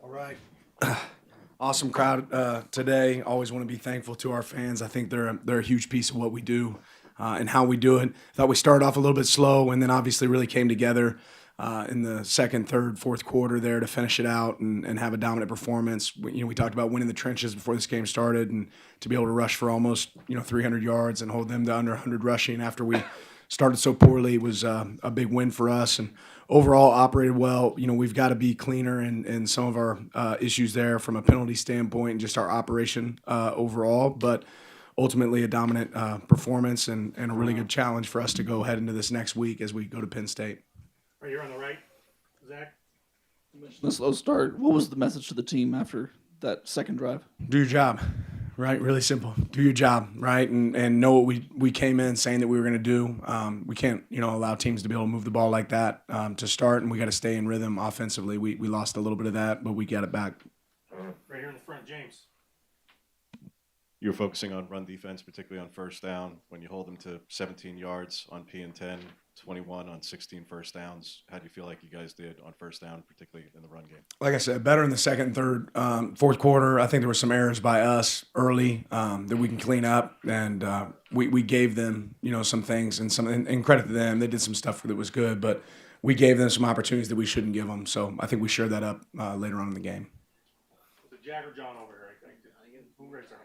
All right. Awesome crowd today. Always want to be thankful to our fans. I think they're a huge piece of what we do and how we do it. Thought we started off a little bit slow and then obviously really came together in the second, third, fourth quarter there to finish it out and have a dominant performance. We talked about winning the trenches before this game started, and to be able to rush for almost 300 yards and hold them to under 100 rushing after we started so poorly was a big win for us, and overall operated well. We've got to be cleaner in some of our issues there from a penalty standpoint and just our operation overall, but ultimately a dominant performance and a really good challenge for us to go head into this next week as we go to Penn State. Right here on the right, Zach. The slow start. What was the message to the team after that second drive? Do your job, right? Really simple. Do your job, right? And know what we came in saying that we were going to do. We can't, allow teams to be able to move the ball like that to start, and we got to stay in rhythm offensively. We lost a little bit of that, but we got it back. Right here in the front, James. You're focusing on run defense, particularly on first down. When you hold them to 17 yards on P and 10, 21 on 16 first downs, how do you feel like you guys did on first down, particularly in the run game? Like I said, better in the second, third, fourth quarter. I think there were some errors by us early that we can clean up, and we gave them, some things and credit to them. They did some stuff that was good, but we gave them some opportunities that we shouldn't give them. So I think we shared that up later on in the game. The Jagger John over here, I think. Who raised their hand?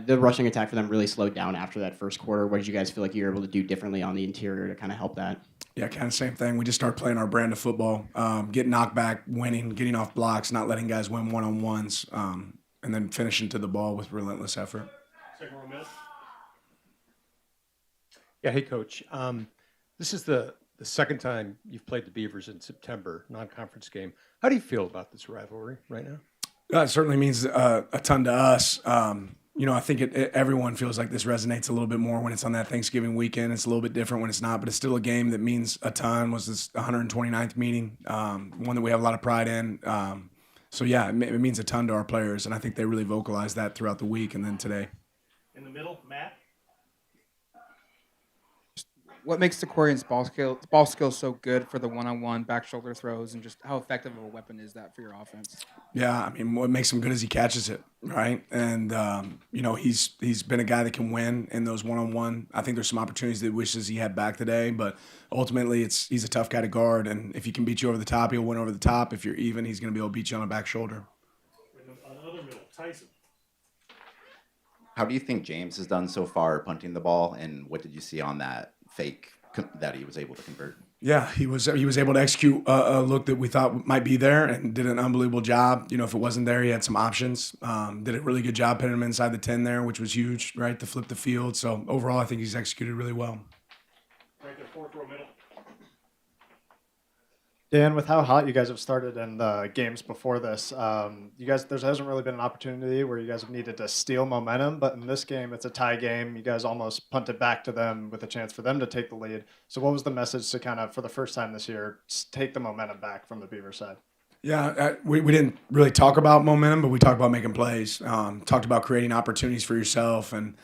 The rushing attack for them really slowed down after that first quarter. What did you guys feel like you were able to do differently on the interior to kind of help that? Yeah, kind of same thing. We just started playing our brand of football, getting knocked back, winning, getting off blocks, not letting guys win one-on-ones, and then finishing to the ball with relentless effort. Second row middle. Yeah, hey, Coach. This is the second time you've played the Beavers in September, non-conference game. How do you feel about this rivalry right now? It certainly means a ton to us. I think everyone feels like this resonates a little bit more when it's on that Thanksgiving weekend. It's a little bit different when it's not, but it's still a game that means a ton. Was this 129th meeting, one that we have a lot of pride in. It means a ton to our players, and I think they really vocalized that throughout the week and then today. In the middle, Matt. What makes the Corians ball skill so good for the one-on-one back shoulder throws, and just how effective of a weapon is that for your offense? Yeah, what makes him good is he catches it, right? And he's been a guy that can win in those one-on-one. I think there's some opportunities that he wishes he had back today, but ultimately he's a tough guy to guard, and if he can beat you over the top, he'll win over the top. If you're even, he's going to be able to beat you on a back shoulder. On the other middle, Tyson. How do you think James has done so far punting the ball, and what did you see on that fake that he was able to convert? Yeah, he was able to execute a look that we thought might be there and did an unbelievable job. If it wasn't there, he had some options. Did a really good job pinning him inside the 10 there, which was huge, right, to flip the field. So overall, I think he's executed really well. Right there, fourth row middle. Dan, with how hot you guys have started in the games before this, there hasn't really been an opportunity where you guys have needed to steal momentum, but in this game, it's a tie game. You guys almost punted back to them with a chance for them to take the lead. So what was the message to kind of, for the first time this year, take the momentum back from the Beaver side? Yeah, we didn't really talk about momentum, but we talked about making plays, talked about creating opportunities for yourself, and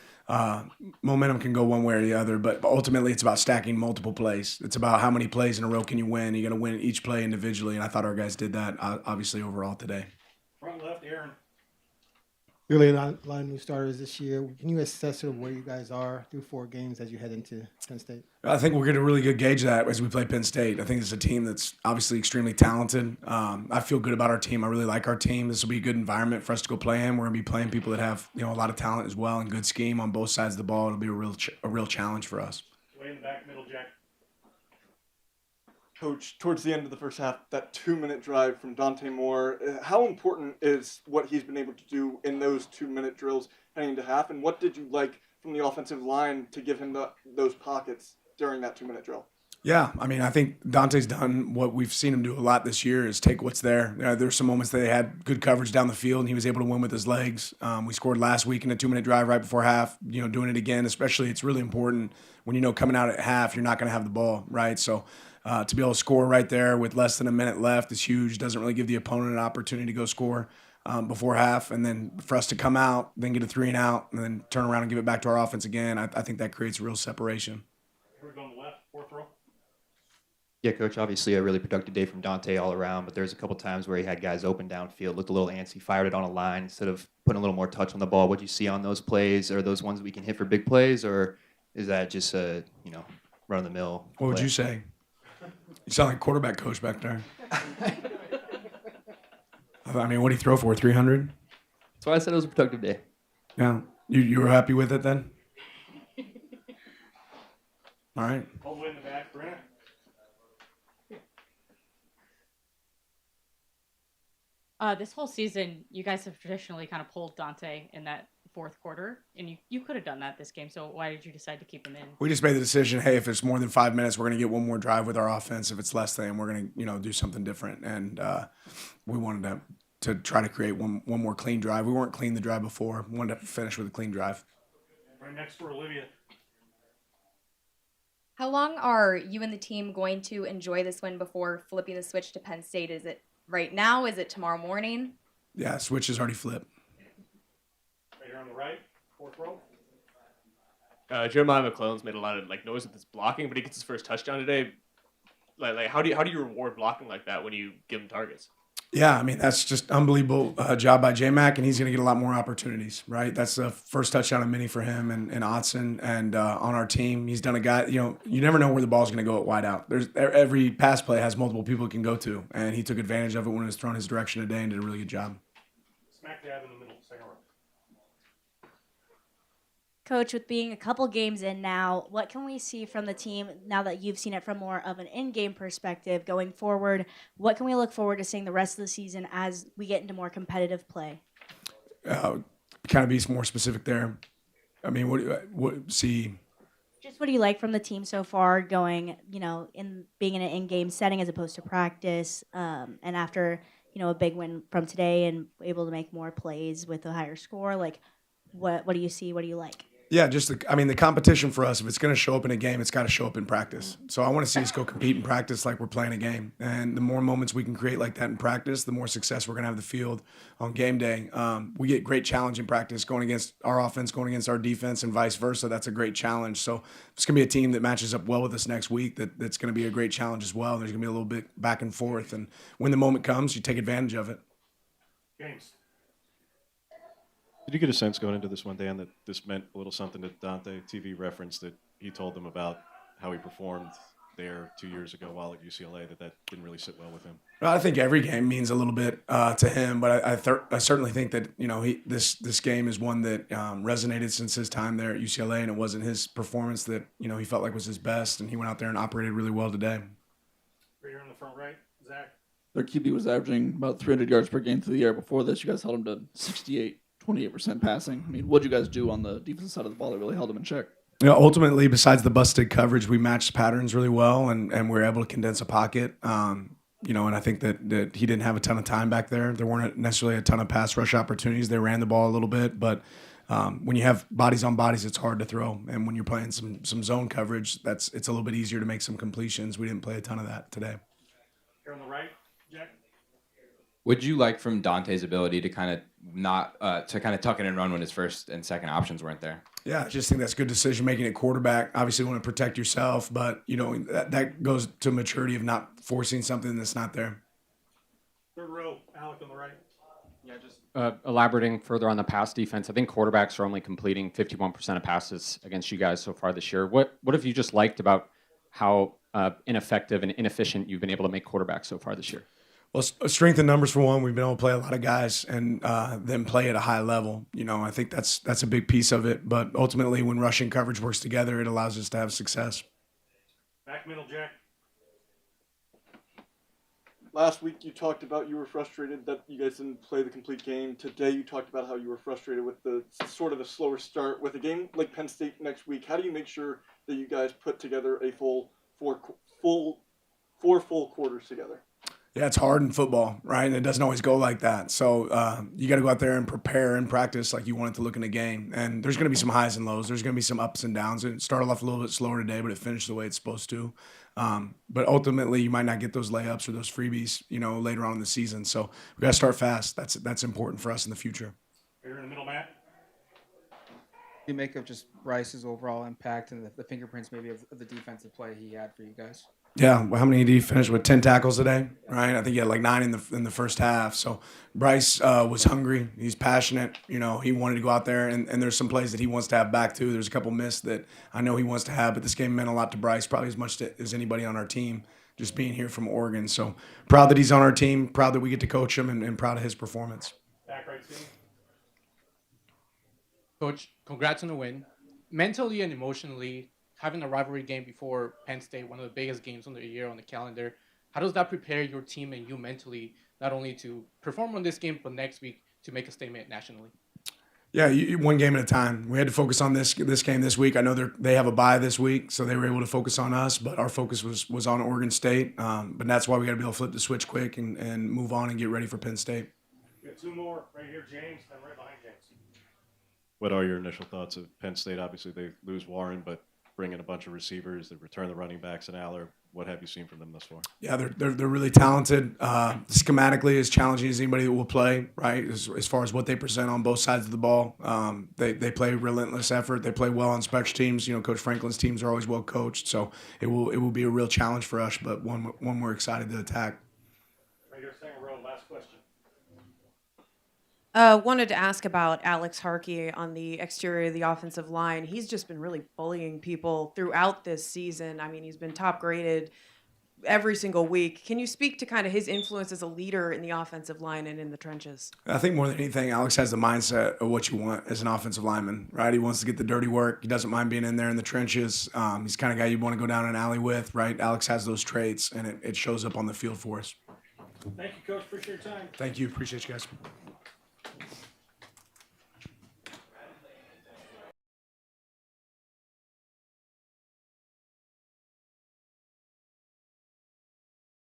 momentum can go one way or the other, but ultimately it's about stacking multiple plays. It's about how many plays in a row can you win. You're going to win each play individually, and I thought our guys did that, obviously, overall today. Front left, Aaron. Really, a lot of new starters this year. Can you assess sort of where you guys are through 4 games as you head into Penn State? I think we're getting a really good gauge of that as we play Penn State. I think it's a team that's obviously extremely talented. I feel good about our team. I really like our team. This will be a good environment for us to go play in. We're going to be playing people that have a lot of talent as well and good scheme on both sides of the ball. It'll be a real challenge for us. Way in the back, middle, Jack. Coach, towards the end of the first half, that 2-minute drive from Dante Moore, how important is what he's been able to do in those 2-minute drills heading into half, and what did you like from the offensive line to give him those pockets during that 2-minute drill? Yeah, I think Dante's done what we've seen him do a lot this year is take what's there. There's some moments that they had good coverage down the field, and he was able to win with his legs. We scored last week in a 2-minute drive right before half. Doing it again, especially, it's really important when coming out at half, you're not going to have the ball, right? So to be able to score right there with less than a minute left is huge. Doesn't really give the opponent an opportunity to go score before half, and then for us to come out, then get a 3 and out, and then turn around and give it back to our offense again. I think that creates real separation. We're going left, fourth row. Yeah, Coach, obviously a really productive day from Dante all around, but there's a couple times where he had guys open downfield, looked a little antsy, fired it on a line instead of putting a little more touch on the ball. What do you see on those plays? Are those ones we can hit for big plays, or is that just a, run-of-the-mill What would play? you say? You sound like quarterback coach back there. I mean, what did he throw for, 300? That's why I said it was a productive day. Yeah. You were happy with it then? All right. All the way in the back, Brent. This whole season, you guys have traditionally kind of pulled Dante in that fourth quarter, and you could have done that this game. So why did you decide to keep him in? We just made the decision, hey, if it's more than 5 minutes, we're going to get one more drive with our offense. If it's less than, we're going to, do something different. And we wanted to try to create one more clean drive. We weren't clean the drive before. We wanted to finish with a clean drive. Right next for Olivia. How long are you and the team going to enjoy this win before flipping the switch to Penn State? Is it right now? Is it tomorrow morning? Yeah, switch is already flipped. Right here on the right, fourth row. Jeremiah McClellan's made a lot of noise with his blocking, but he gets his first touchdown today. Like how do you reward blocking like that when you give him targets? Yeah, I mean, that's just unbelievable job by J-Mac, and he's going to get a lot more opportunities, right? That's the first touchdown of many for him and Otson. And on our team, he's done a guy, you never know where the ball's going to go at wide out. Every pass play has multiple people it can go to, and he took advantage of it when it was thrown his direction today and did a really good job. Smack dab in the middle, second row. Coach, with being a couple games in now, what can we see from the team now that you've seen it from more of an in-game perspective going forward? What can we look forward to seeing the rest of the season as we get into more competitive play? Kind of be more specific there. I mean, see? Just what do you like from the team so far going, in being in an in-game setting as opposed to practice, and after, a big win from today and able to make more plays with a higher score? Like, what do you see? What do you like? Yeah, the competition for us, if it's going to show up in a game, it's got to show up in practice. So I want to see us go compete in practice like we're playing a game. And the more moments we can create like that in practice, the more success we're going to have the field on game day. We get great challenge in practice going against our offense, going against our defense, and vice versa. That's a great challenge. So it's going to be a team that matches up well with us next week that's going to be a great challenge as well. There's going to be a little bit back and forth. And when the moment comes, you take advantage of it. James. Did you get a sense going into this one, Dan, that this meant a little something to Dante? TV reference that he told them about how he performed there 2 years ago while at UCLA, that didn't really sit well with him. Well, I think every game means a little bit to him, but I certainly think that this game is one that resonated since his time there at UCLA, and it wasn't his performance that he felt like was his best, and he went out there and operated really well today. Right here on the front right, Zach. Their QB was averaging about 300 yards per game through the year. Before this, you guys held him to 28% passing. I mean, what did you guys do on the defensive side of the ball that really held him in check? Ultimately, besides the busted coverage, we matched patterns really well, and we were able to condense a pocket. And I think that he didn't have a ton of time back there. There weren't necessarily a ton of pass rush opportunities. They ran the ball a little bit, but when you have bodies on bodies, it's hard to throw. And when you're playing some zone coverage, it's a little bit easier to make some completions. We didn't play a ton of that today. Here on the right, Jack. Would you like from Dante's ability to kind of tuck it and run when his first and second options weren't there? Yeah, I just think that's good decision making at quarterback. Obviously, you want to protect yourself, but that goes to maturity of not forcing something that's not there. Third row, Alec on the right. Yeah, just elaborating further on the pass defense. I think quarterbacks are only completing 51% of passes against you guys so far this year. What have you just liked about how ineffective and inefficient you've been able to make quarterbacks so far this year? Well, strength in numbers for one. We've been able to play a lot of guys and then play at a high level. I think that's a big piece of it. But ultimately, when rushing coverage works together, it allows us to have success. Back middle, Jack. Last week you talked about you were frustrated that you guys didn't play the complete game. Today you talked about how you were frustrated with the sort of a slower start. With a game like Penn State next week, how do you make sure that you guys put together a four full quarters together? Yeah, it's hard in football, right? And it doesn't always go like that. So you got to go out there and prepare and practice like you want it to look in a game. And there's going to be some highs and lows. There's going to be some ups and downs. It started off a little bit slower today, but it finished the way it's supposed to. But ultimately, you might not get those layups or those freebies, later on in the season. So we got to start fast. That's important for us in the future. Here in the middle, Matt. You make of just Bryce's overall impact and the fingerprints maybe of the defensive play he had for you guys? Yeah, well, how many did he finish with? 10 tackles today, right? I think he had like 9 in the first half. So Bryce was hungry. He's passionate. You know, he wanted to go out there, and there's some plays that he wants to have back too. There's a couple missed that I know he wants to have, but this game meant a lot to Bryce, probably as much as anybody on our team, just being here from Oregon. So proud that he's on our team, proud that we get to coach him, and proud of his performance. Back right team. Coach, congrats on the win. Mentally and emotionally, having a rivalry game before Penn State, one of the biggest games on the year on the calendar, how does that prepare your team and you mentally, not only to perform on this game, but next week to make a statement nationally? Yeah, one game at a time. We had to focus on this game this week. I know they have a bye this week, so they were able to focus on us, but our focus was on Oregon State. But that's why we got to be able to flip the switch quick and move on and get ready for Penn State. We got 2 more right here, James, then right behind James. What are your initial thoughts of Penn State? Obviously, they lose Warren, but bring in a bunch of receivers, they return the running backs and Aller. What have you seen from them thus far? Yeah, they're really talented. Schematically, as challenging as anybody that will play, right? As far as what they present on both sides of the ball, they play relentless effort. They play well on special teams. You know, Coach Franklin's teams are always well coached, so it will be a real challenge for us, but one we're excited to attack. Right here, second row, last question. Wanted to ask about Alex Harkey on the exterior of the offensive line. He's just been really bullying people throughout this season. I mean, he's been top graded every single week. Can you speak to kind of his influence as a leader in the offensive line and in the trenches? I think more than anything, Alex has the mindset of what you want as an offensive lineman, right? He wants to get the dirty work. He doesn't mind being in there in the trenches. He's the kind of guy you want to go down an alley with, right? Alex has those traits, and it shows up on the field for us. Thank you, Coach. Appreciate your time. Thank you. Appreciate you guys.